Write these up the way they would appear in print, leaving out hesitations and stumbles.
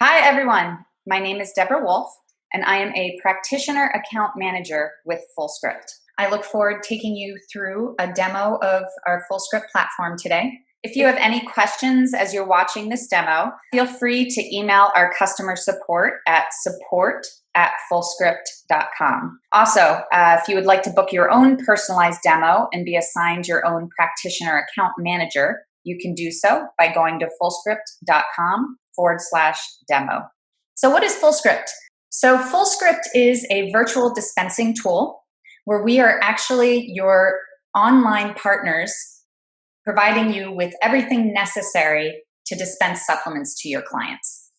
Hi, everyone. My name is Deborah Wolf, and I am a practitioner account manager with Fullscript. I look forward to taking you through a demo of our Fullscript platform today. If you have any questions as you're watching this demo, feel free to email our customer support at support@fullscript.com. Also, if you would like to book your own personalized demo and be assigned your own practitioner account manager, you can do so by going to fullscript.com/demo. So what is Fullscript? So Fullscript is a virtual dispensing tool where we are actually your online partners providing you with everything necessary to dispense supplements to your clients.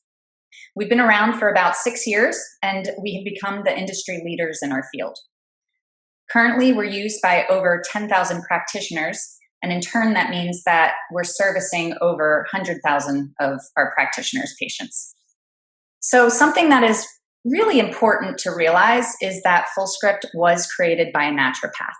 We've been around for about 6 years, and we have become the industry leaders in our field. Currently, we're used by over 10,000 practitioners, and in turn, that means that we're servicing over 100,000 of our practitioners' patients. So something that is really important to realize is that Fullscript was created by a naturopath.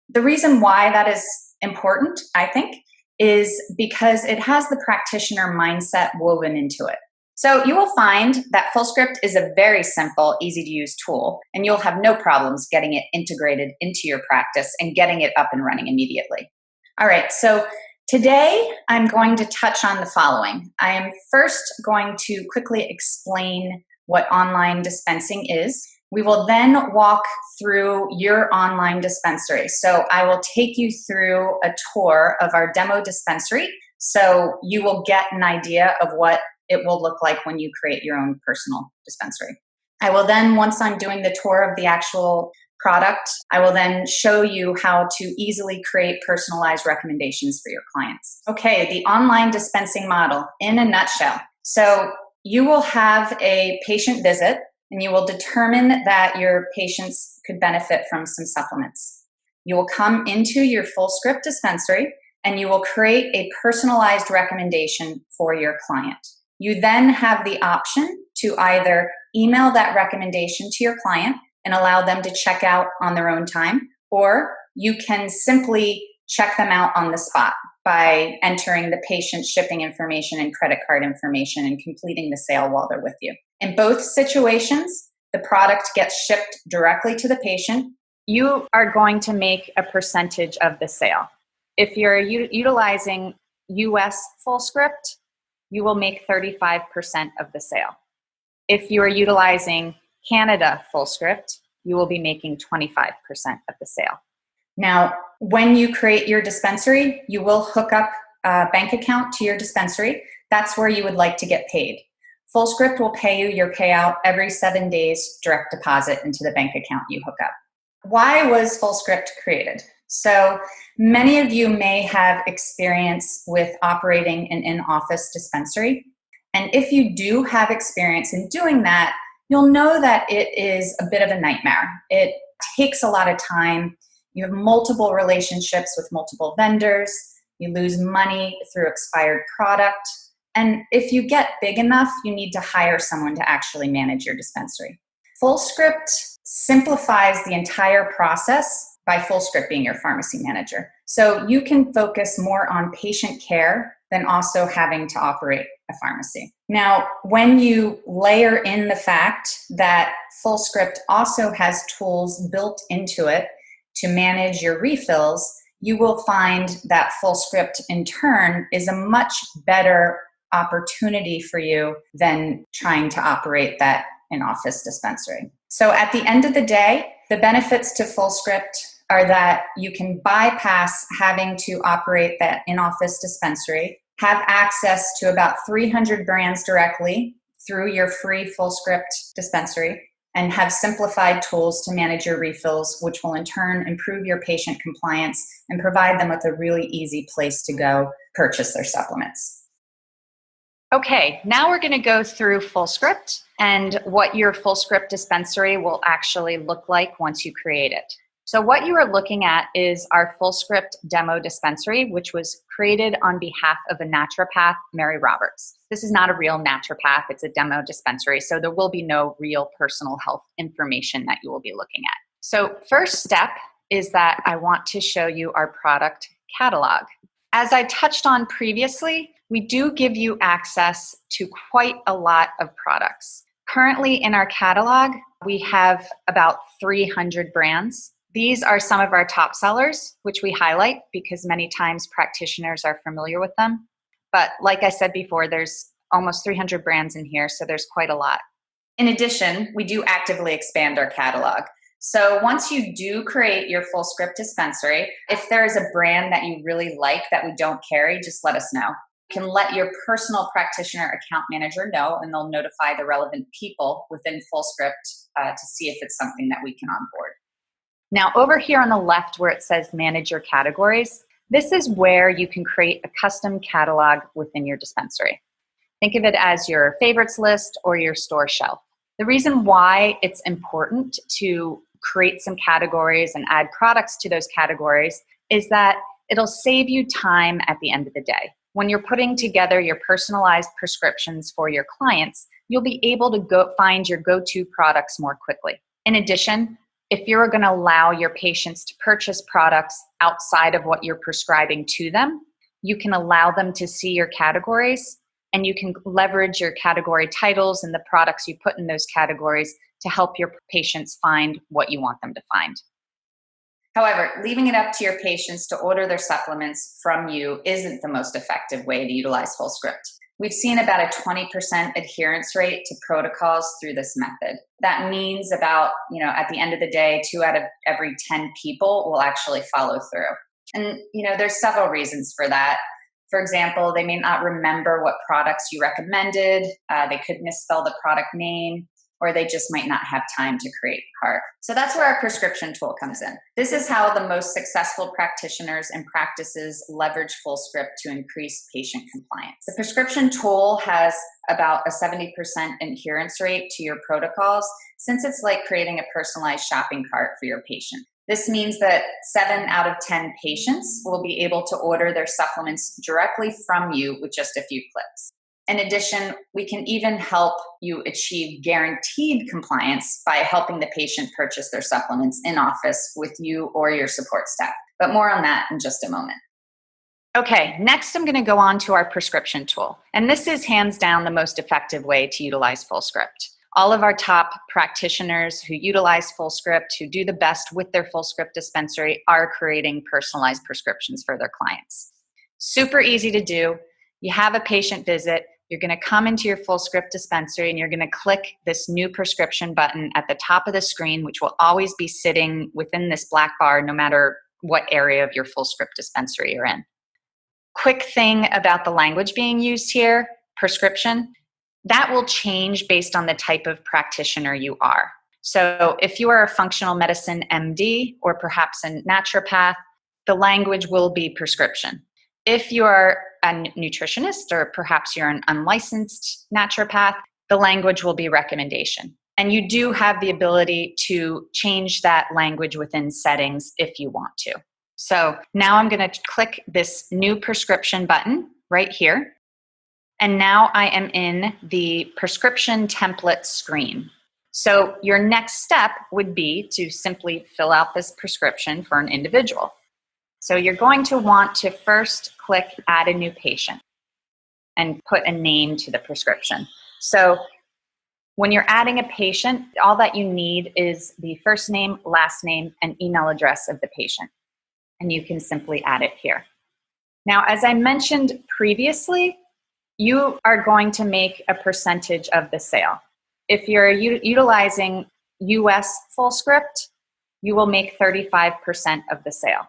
The reason why that is important, I think, is because it has the practitioner mindset woven into it. So you will find that Fullscript is a very simple, easy to use tool, and you'll have no problems getting it integrated into your practice and getting it up and running immediately. All right, so today I'm going to touch on the following. I am first going to quickly explain what online dispensing is. We will then walk through your online dispensary. So I will take you through a tour of our demo dispensary so you will get an idea of what it will look like when you create your own personal dispensary. I will then, once I'm doing the tour of the actual product, I will then show you how to easily create personalized recommendations for your clients. Okay, the online dispensing model in a nutshell. So you will have a patient visit, and you will determine that your patients could benefit from some supplements. You will come into your Fullscript dispensary, and you will create a personalized recommendation for your client. You then have the option to either email that recommendation to your client and allow them to check out on their own time, or you can simply check them out on the spot by entering the patient's shipping information and credit card information and completing the sale while they're with you. In both situations, the product gets shipped directly to the patient. You are going to make a percentage of the sale. If you're utilizing US Fullscript, you will make 35% of the sale. If you are utilizing Canada Fullscript, you will be making 25% of the sale. Now, when you create your dispensary, you will hook up a bank account to your dispensary. That's where you would like to get paid. Fullscript will pay you your payout every 7 days, direct deposit into the bank account you hook up. Why was Fullscript created? So many of you may have experience with operating an in-office dispensary. And if you do have experience in doing that, you'll know that it is a bit of a nightmare. It takes a lot of time. You have multiple relationships with multiple vendors. You lose money through expired product. And if you get big enough, you need to hire someone to actually manage your dispensary. Fullscript simplifies the entire process by Fullscript being your pharmacy manager. So you can focus more on patient care than also having to operate a pharmacy. Now, when you layer in the fact that Fullscript also has tools built into it to manage your refills, you will find that Fullscript in turn is a much better opportunity for you than trying to operate that in-office dispensary. So at the end of the day, the benefits to Fullscript are that you can bypass having to operate that in-office dispensary, have access to about 300 brands directly through your free Fullscript dispensary, and have simplified tools to manage your refills, which will in turn improve your patient compliance and provide them with a really easy place to go purchase their supplements. Okay, now we're going to go through Fullscript and what your Fullscript dispensary will actually look like once you create it. So what you are looking at is our Fullscript demo dispensary, which was created on behalf of a naturopath, Mary Roberts. This is not a real naturopath, it's a demo dispensary, so there will be no real personal health information that you will be looking at. So first step is that I want to show you our product catalog. As I touched on previously, we do give you access to quite a lot of products. Currently in our catalog, we have about 300 brands. These are some of our top sellers, which we highlight because many times practitioners are familiar with them. But like I said before, there's almost 300 brands in here, so there's quite a lot. In addition, we do actively expand our catalog. So once you do create your Fullscript dispensary, if there is a brand that you really like that we don't carry, just let us know. You can let your personal practitioner account manager know, and they'll notify the relevant people within Fullscript to see if it's something that we can onboard. Now, over here on the left where it says manage your categories, this is where you can create a custom catalog within your dispensary. Think of it as your favorites list or your store shelf. The reason why it's important to create some categories and add products to those categories is that it'll save you time at the end of the day. When you're putting together your personalized prescriptions for your clients, you'll be able to go find your go-to products more quickly. In addition, if you're going to allow your patients to purchase products outside of what you're prescribing to them, you can allow them to see your categories, and you can leverage your category titles and the products you put in those categories to help your patients find what you want them to find. However, leaving it up to your patients to order their supplements from you isn't the most effective way to utilize Fullscript. We've seen about a 20% adherence rate to protocols through this method. That means about, at the end of the day, 2 out of every 10 people will actually follow through. And, there's several reasons for that. For example, they may not remember what products you recommended, they could misspell the product name, or they just might not have time to create a cart. So that's where our prescription tool comes in. This is how the most successful practitioners and practices leverage Fullscript to increase patient compliance. The prescription tool has about a 70% adherence rate to your protocols, since it's like creating a personalized shopping cart for your patient. This means that 7 out of 10 patients will be able to order their supplements directly from you with just a few clicks. In addition, we can even help you achieve guaranteed compliance by helping the patient purchase their supplements in office with you or your support staff. But more on that in just a moment. Okay, next I'm going to go on to our prescription tool. And this is hands down the most effective way to utilize Fullscript. All of our top practitioners who utilize Fullscript, who do the best with their Fullscript dispensary, are creating personalized prescriptions for their clients. Super easy to do. You have a patient visit, you're going to come into your Fullscript dispensary and you're going to click this new prescription button at the top of the screen, which will always be sitting within this black bar no matter what area of your Fullscript dispensary you're in. Quick thing about the language being used here, prescription, that will change based on the type of practitioner you are. So if you are a functional medicine MD or perhaps a naturopath, the language will be prescription. If you are a nutritionist or perhaps you're an unlicensed naturopath, the language will be recommendation. And you do have the ability to change that language within settings if you want to. So now I'm going to click this new prescription button right here. And now I am in the prescription template screen. So your next step would be to simply fill out this prescription for an individual. So you're going to want to first click add a new patient and put a name to the prescription. So when you're adding a patient, all that you need is the first name, last name, and email address of the patient. And you can simply add it here. Now, as I mentioned previously, you are going to make a percentage of the sale. If you're utilizing US Fullscript, you will make 35% of the sale.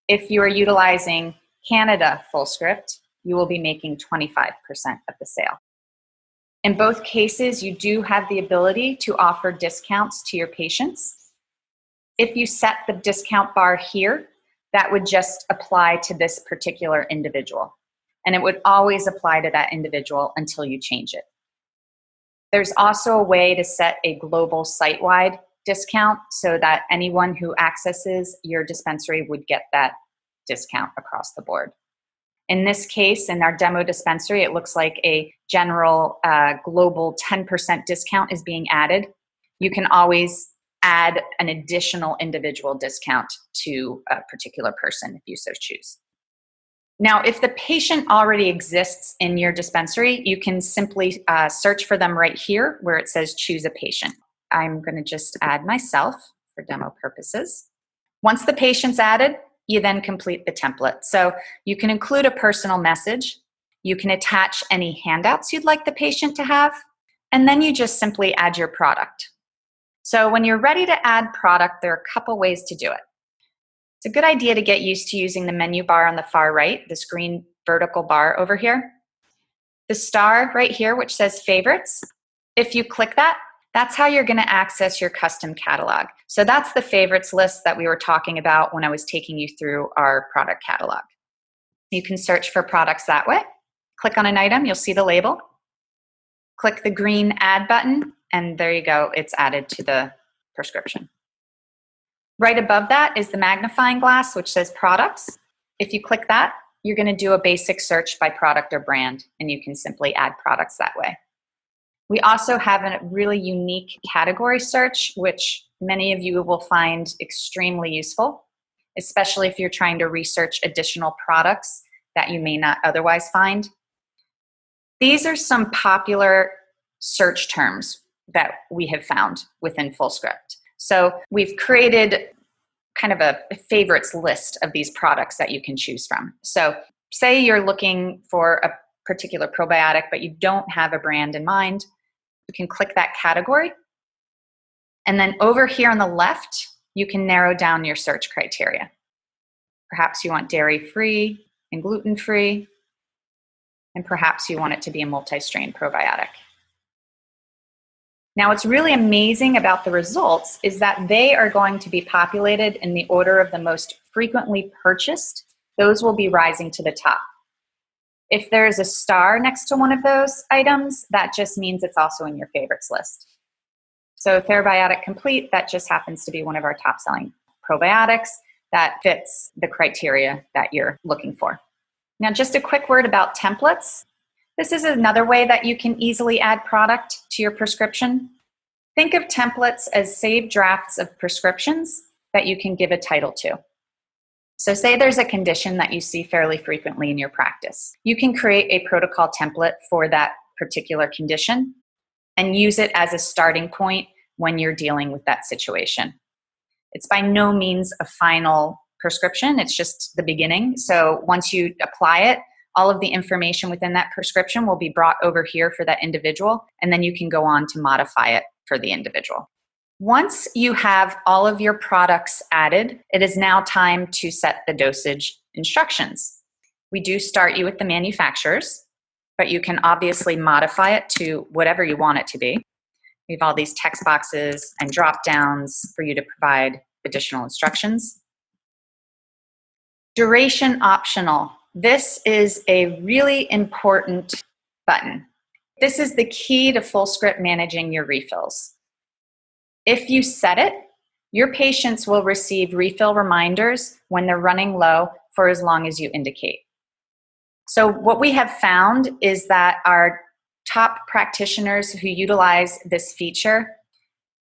If you are utilizing Canada Fullscript, you will be making 25% of the sale. In both cases, you do have the ability to offer discounts to your patients. If you set the discount bar here, that would just apply to this particular individual. And it would always apply to that individual until you change it. There's also a way to set a global site-wide discount so that anyone who accesses your dispensary would get that discount across the board. In this case, in our demo dispensary, it looks like a general global 10% discount is being added. You can always add an additional individual discount to a particular person if you so choose. Now, if the patient already exists in your dispensary, you can simply search for them right here where it says choose a patient. I'm going to just add myself for demo purposes. Once the patient's added, you then complete the template. So you can include a personal message. You can attach any handouts you'd like the patient to have, and then you just simply add your product. So when you're ready to add product, there are a couple ways to do it. It's a good idea to get used to using the menu bar on the far right, this green vertical bar over here. The star right here, which says favorites, if you click that, that's how you're going to access your custom catalog. So that's the favorites list that we were talking about when I was taking you through our product catalog. You can search for products that way. Click on an item, you'll see the label. Click the green add button, and there you go, it's added to the prescription. Right above that is the magnifying glass, which says products. If you click that, you're going to do a basic search by product or brand, and you can simply add products that way. We also have a really unique category search, which many of you will find extremely useful, especially if you're trying to research additional products that you may not otherwise find. These are some popular search terms that we have found within Fullscript. So we've created kind of a favorites list of these products that you can choose from. So say you're looking for a particular probiotic, but you don't have a brand in mind, you can click that category. And then over here on the left, you can narrow down your search criteria. Perhaps you want dairy-free and gluten-free, and perhaps you want it to be a multi-strain probiotic. Now, what's really amazing about the results is that they are going to be populated in the order of the most frequently purchased. Those will be rising to the top. If there's a star next to one of those items, that just means it's also in your favorites list. So Therabiotic Complete, that just happens to be one of our top selling probiotics that fits the criteria that you're looking for. Now, just a quick word about templates. This is another way that you can easily add product to your prescription. Think of templates as saved drafts of prescriptions that you can give a title to. So say there's a condition that you see fairly frequently in your practice. You can create a protocol template for that particular condition and use it as a starting point when you're dealing with that situation. It's by no means a final prescription, it's just the beginning. So once you apply it, all of the information within that prescription will be brought over here for that individual, and then you can go on to modify it for the individual. Once you have all of your products added, it is now time to set the dosage instructions. We do start you with the manufacturers, but you can obviously modify it to whatever you want it to be. We have all these text boxes and drop downs for you to provide additional instructions. Duration optional. This is a really important button. This is the key to Fullscript managing your refills. If you set it, your patients will receive refill reminders when they're running low for as long as you indicate. So what we have found is that our top practitioners who utilize this feature,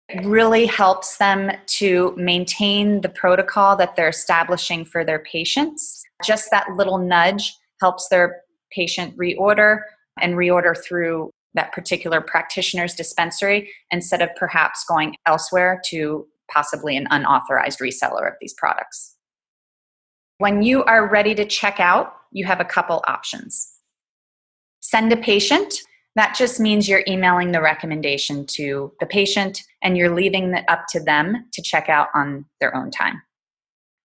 it really helps them to maintain the protocol that they're establishing for their patients. Just that little nudge helps their patient reorder and reorder through that particular practitioner's dispensary instead of perhaps going elsewhere to possibly an unauthorized reseller of these products. When you are ready to check out, you have a couple options. Send a patient. That just means you're emailing the recommendation to the patient and you're leaving it up to them to check out on their own time.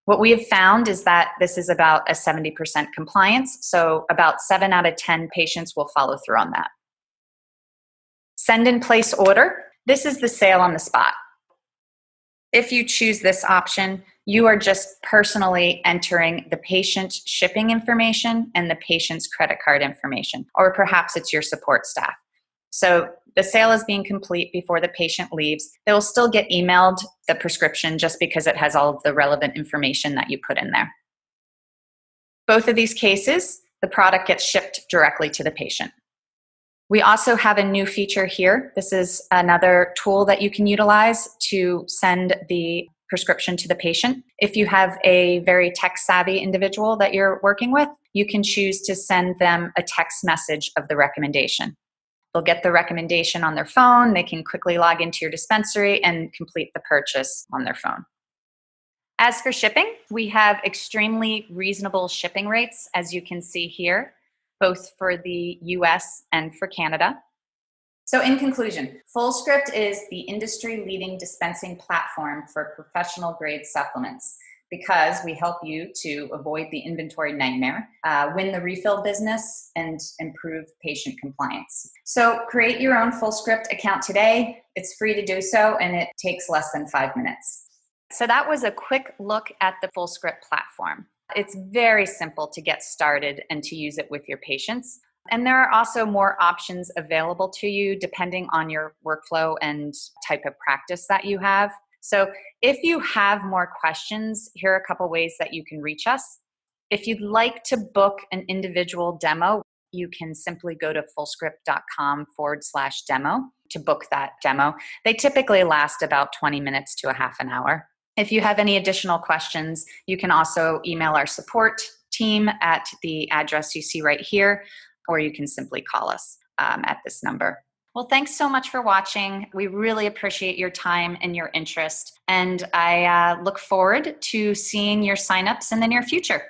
What we have found is that this is about a 70% compliance, so about 7 out of 10 patients will follow through on that. Send and place order. This is the sale on the spot. If you choose this option, you are just personally entering the patient's shipping information and the patient's credit card information, or perhaps it's your support staff. So the sale is being complete before the patient leaves. They will still get emailed the prescription just because it has all of the relevant information that you put in there. Both of these cases, the product gets shipped directly to the patient. We also have a new feature here. This is another tool that you can utilize to send the prescription to the patient. If you have a very tech-savvy individual that you're working with, you can choose to send them a text message of the recommendation. They'll get the recommendation on their phone. They can quickly log into your dispensary and complete the purchase on their phone. As for shipping, we have extremely reasonable shipping rates, as you can see here, both for the US and for Canada. So in conclusion, Fullscript is the industry-leading dispensing platform for professional-grade supplements because we help you to avoid the inventory nightmare, win the refill business, and improve patient compliance. So create your own Fullscript account today. It's free to do so, and it takes less than 5 minutes. So that was a quick look at the Fullscript platform. It's very simple to get started and to use it with your patients. And there are also more options available to you depending on your workflow and type of practice that you have. So if you have more questions, here are a couple ways that you can reach us. If you'd like to book an individual demo, you can simply go to fullscript.com/demo to book that demo. They typically last about 20 minutes to a half an hour. If you have any additional questions, you can also email our support team at the address you see right here, or you can simply call us at this number. Well, thanks so much for watching. We really appreciate your time and your interest, and I look forward to seeing your signups in the near future.